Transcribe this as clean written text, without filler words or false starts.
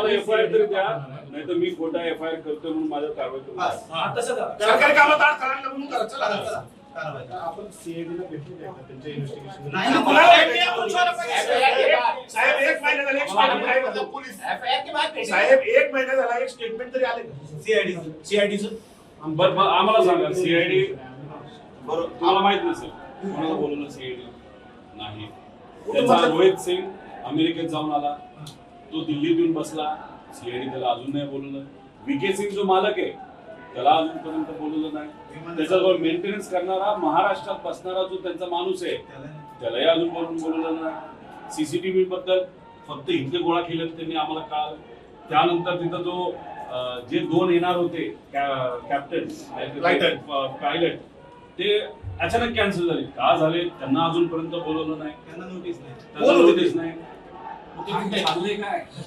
मला एफआयआर तरी द्या, नाही तर मी खोटा एफआयआर करतो म्हणून माझ्या कारवाई करू. तसं करा. सरकारी कामात आड करायला म्हणून करा. चला आपण सीआयडीला भेटू द्या त्यांच्या इन्व्हेस्टिगेशन. नाही, साहेब 1 महिना झाला एक स्टेटमेंट आहे का? पोलीस साहेब 1 महिना झाला एक स्टेटमेंट तरी आले का? सीआयडीचं बरं आम्हाला सांगा, सीआयडी बरोबर तुम्हाला माहित नसेल कोणाला बोलवलं सीआयडी नाही. त्याचा रोहित सिंग अमेरिकेत जाऊन आला, तो दिल्लीत येऊन बसला, सीआयडी त्याला अजून नाही बोलवलं. विके सिंग जो मालक आहे त्याला अजूनपर्यंत बोलवलं नाही. त्याच्याजवळ मेंटेनन्स करणारा महाराष्ट्रात बसणारा जो त्यांचा माणूस आहे त्यालाही अजून बोलवलं नाही. सीसीटीव्ही बद्दल फक्त इथले गोळा केले त्यांनी आम्हाला कळालं. त्यानंतर तिथं जो जे 2 येणार होते कॅप्टन पायलट ते अचानक कॅन्सल झाले. का झाले त्यांना अजूनपर्यंत बोलवलं नाही, त्यांना नोटीस नाही. चाललंय काय